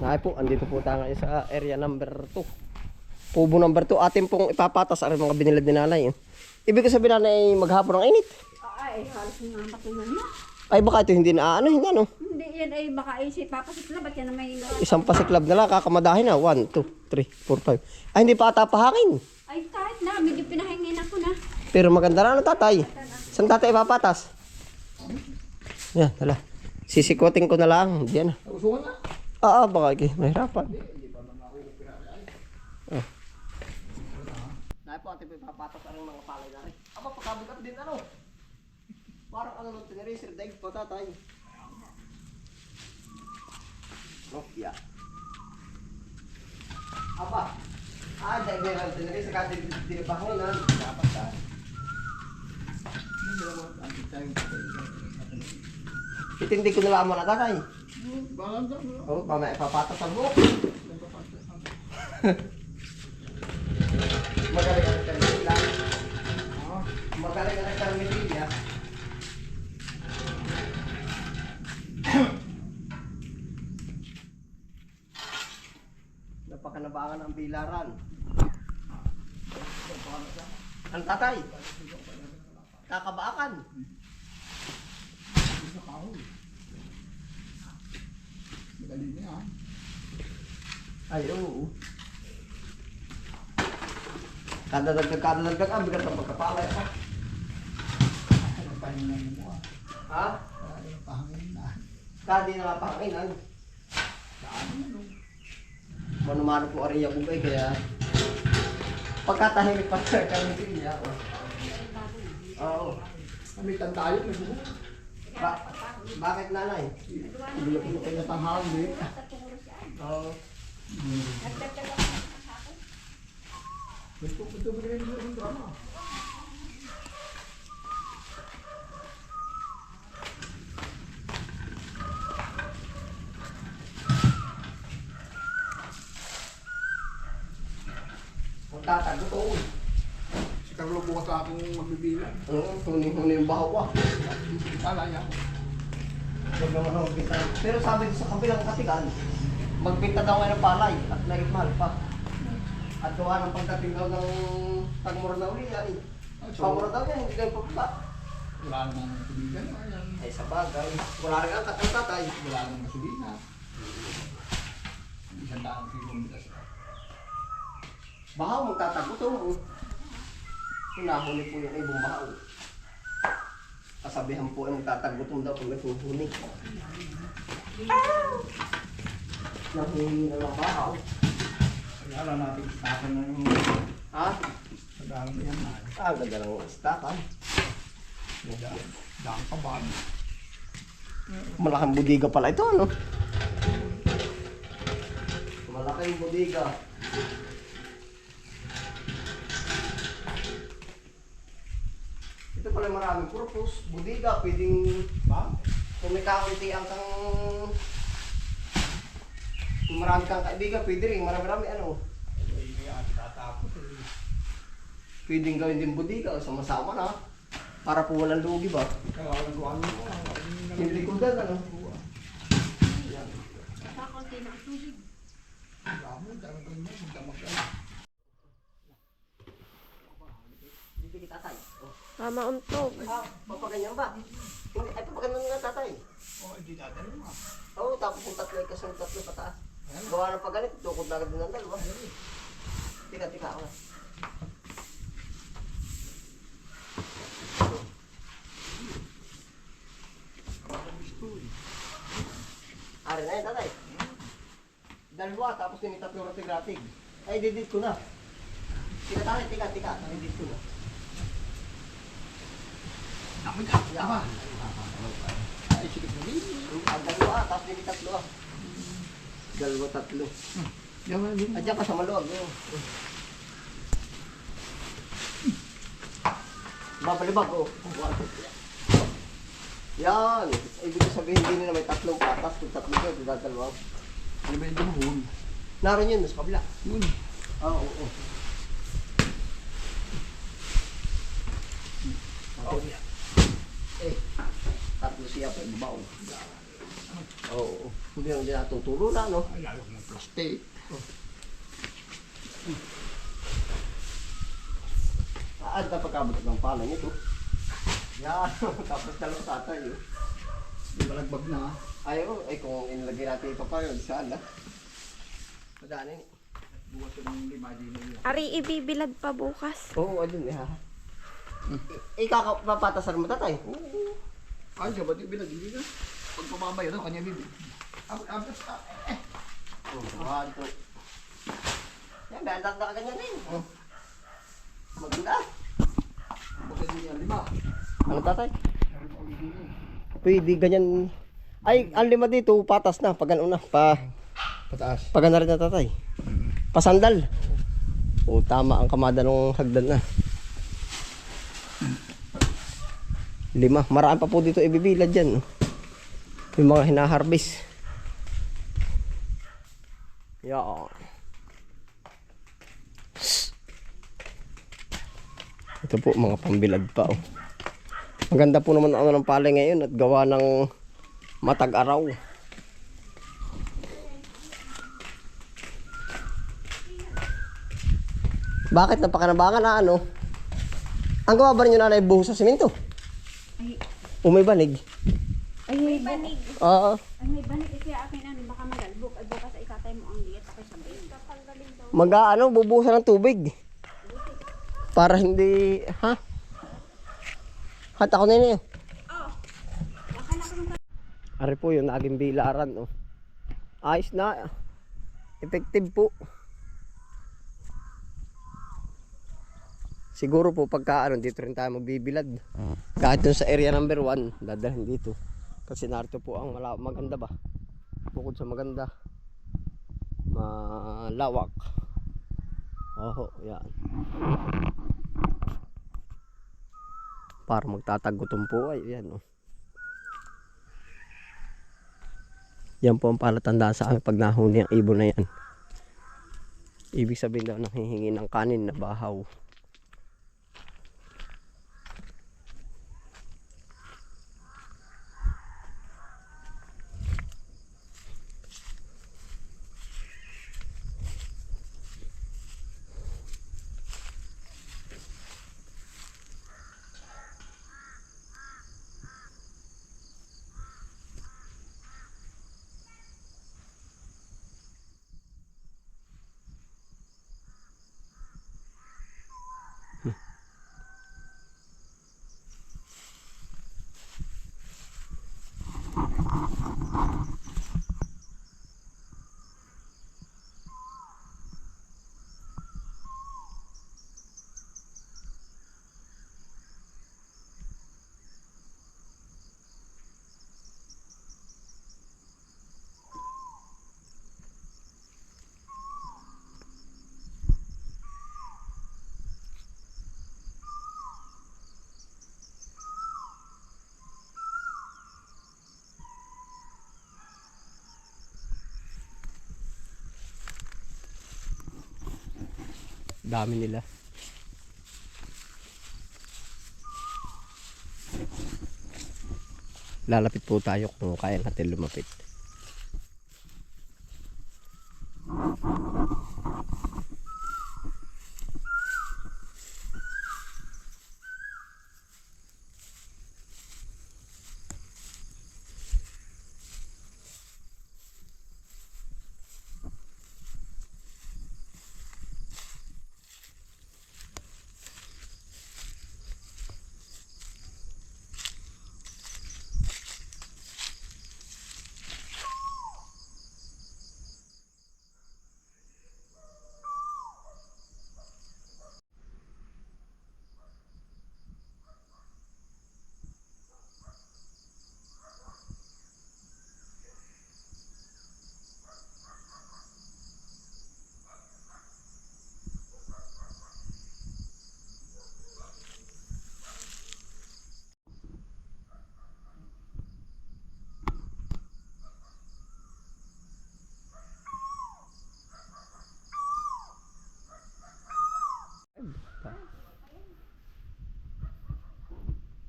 Ay po, andito po tayo ngayon sa area number 2. Kubo number 2. Atin pong ipapatas ang mga binilad ni nanay. Ibig sabihin nanay maghapon ng init. Ay, halos nga matulog na. Ay baka ito hindi na hindi ano. Hindi yan ay baka isip papasiklab at yan na may... Isang pasiklab na lang, kakamadahin na. 1, 2, 3, 4, 5. Ay hindi pa ata pahangin. Ay kahit na, medyo pinahingin ako na. Pero maganda na ano tatay. Saan tatay ipapatas? Yan, tala. Sisikwating ko na lang. Diyan na. Usungan na. Baka mahirapan. Dahil po ating ipapatas ang mga palay na rin. Pagkabigat din ano. Parang ano nung tiniracer, daig po tatay. Nokia. Daig na lang tiniracer, kasi dinibahangin na. Dapat ka. Itindi ko na lang mo na tatay. Mamaya ipapatas ang buhok. Magaling ang nagkarmitila. Magaling ang nagkarmitila. Napakanabangan ang bilaran. Ang tatay. Kakabaakan. Madali niya. Ay, oo. Kada dagdag, bigat ang pagkapalay ako. Ang pahingan mo. Ha? Ang pahangin na. Kadi na nga pahanginan. Mano-mano po ariya bugay, kaya pagkatahimik pa kami niya. Oo. Kamitan tayo. Nagbubuo. Bakit nanay? Ibulok mo kayo ng tanghali. Oo. Ito ba rin yung drama? Magtatagutoon. Si Carlo bukas sa aking magbibilang. Oo, huni yung bahawa. Kalaya. Huwag naman ako magbinta. Pero sabi ko sa kabilang katikan, magbinta daw ngayon ng palay at mahal pa. At gawa ng pagdating daw ng tagmura na uli, ay. Pamura daw yan, hindi daw pagka. Wala namang tubigan. Ay sa bagay, wala rin ang katang tatay. Wala namang gasolina. Isang daang kilometers. Bahaw, magtatagutoon. Hinahuli po yung ibong bahaw. Kasabihan po ay magtatagutom daw pag naghuhuni. Nanghihingi na lang bahaw. Kaya alam natin istakan na yung Ha? sa daang yan na. Ganda lang ang istakan. Daang kaban. Malaking budiga pala ito, ano? Malaking budiga. Ito pala maraming purpose. Budiga, pwedeng Ba? kung may kaunti ang kang... Kung marami kang kaibigan, pwede rin. Marami-rami ano. Kaya tatapos. Pwedeng gawin din budiga. Sama-sama na. Para po walang lugi ba? Kaya walang kuhan mo. Hindi ko dan, ano? Yan. Faculty ng tubig. Dami, talagang mo. Magdamag ka. Dito kita tatay. Oh. Mauntog. Papaganyan ba? Ay, papaganyan nga tatay. O, hindi dadali mo. Oo, tapos yung tatlo ay kasunod tatlo pataas. Gawa ng pagganit, tukod na agad din ang dalawa. Tika ako na. Ari na yun, tatay. Dalawa, tapos yung tatlo rotigratig. Ay, didit ko na. Tika tatay, tika. Didit ko na. Dami ka. Yeah. Tama. Ay, sikip mo rin. Ang dalawa, tapos yung tatlo. Dalawa, tatlo. Yaman din. Adyan ka sa maluwag. Babalibag, oh. Yan. Ibig sabihin din na may tatlong patas. Kung tatlo ko, ito dadalawa. Ano ba yung dumuhon? Naroon yun, sa kabila. Yun. Oo. Oh, yeah. Tatlo siya pa, babaw. Oo. Hindi naman din natutulo na, no? Ay, lalo kong plastic. Saan na pagkabot ng pala nito? Yan, tapos dalawa tatay. Di ba nagbag na? Ay, oh, ay kung inilagay natin ito pa yun, saan na? Madaanin. Bukas yung 5 din nila. Ari, ibibilad pa bukas. Oo, ayun eh ha. Ikakapapatasan mo tatay? Oo. Ay, siya ba't yung binagili na? Pag pumamay, ano, kanya bibi. Oh, mahal to. Yan, beandak na ka ganyan eh. Oh, Maganda. bakit hindi yan 5? Ano tatay? Pwede ganyan. Ay, ang 5 dito, patas na. Pag ano na, Pataas. pag na rin na tatay. Pasandal. O, tama ang kamada ng hagdan na. 5. Maraan pa po dito ibibilad dyan. No? Yung mga hinaharbis. Yan. Ito po, mga pambilad pa. Oh. Maganda po naman ang ng palay ngayon at gawa ng matag-araw. Bakit napakanabangan na ano? Ang gawa ba rin nyo nanay buhos sa simento? Ay, O may banig? ay, may banig. Oo. Ay, may banig. Kaya akin ano, baka magalbog. Ay, bukas ay ikatay mo ang diet. Ako sabihin. Mag-ano, bubuhusan ng tubig. Para hindi, ha? Hat ako na yun eh. Ari po yung naging bilaran. Oh. Ayos na. Effective po. Siguro po pagka ano, dito rin tayo magbibilad. Kahit dun sa area number 1, dadalhin dito. Kasi narito po ang maganda ba. Bukod sa maganda, malawak. Oho, yan. Para magtatagutom po ay yan. Oh. Yan po ang palatandaan sa amin pag nahuli ang ibon na yan. Ibig sabihin daw nang hihingi ng kanin na bahaw. Dami nila. Lalapit po tayo kung kaya natin lumapit.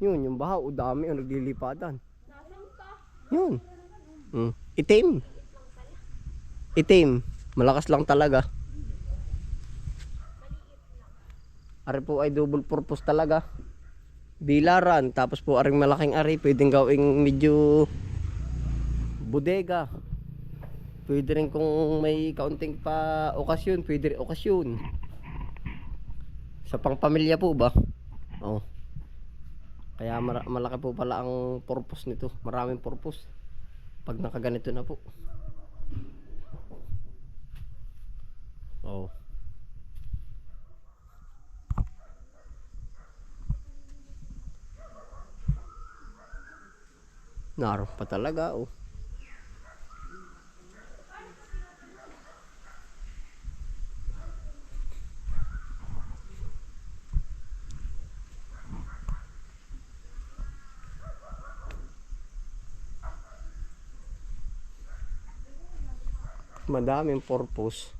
Yun, yung baha, o dami, o naglilipadan. Yun. Itim. Itim. Malakas lang talaga. Ari po ay double purpose talaga. Bilaran. Tapos po aring malaking ari. Pwedeng gawing medyo bodega. Pwede rin kung may kaunting pa okasyon. Pwede rin okasyon. Sa pangpamilya po ba? Oh. Kaya malaki po pala ang purpose nito. Maraming purpose. Pag nakaganito na po. Oh. Naroon pa talaga oh. Madaming purpose.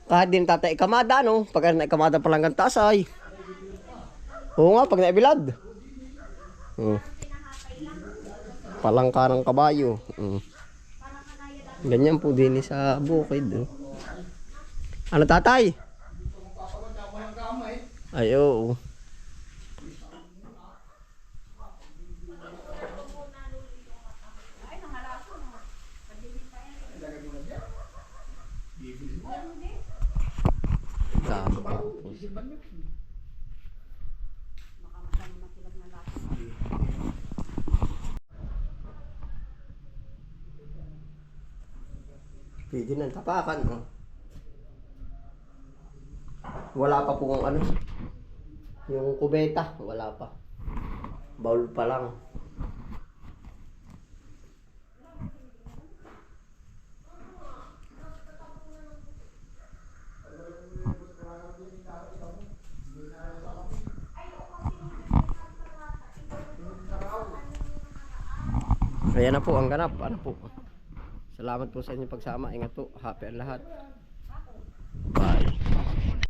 Kahit din tatay ikamada no. Pag naikamada pa lang ang tasay. Oo nga pag naibilad. Palangka ng kabayo. Ganyan po din sa bukid. Ano tatay? Ay oo. Pwede nang tapakan, no? Wala pa po ang ano. Yung kubeta, wala pa. Bowl pa lang. Ayan na po ang ganap. Ano po? Salamat po sa inyong pagsama. Ingat po. Happy ang lahat. Bye.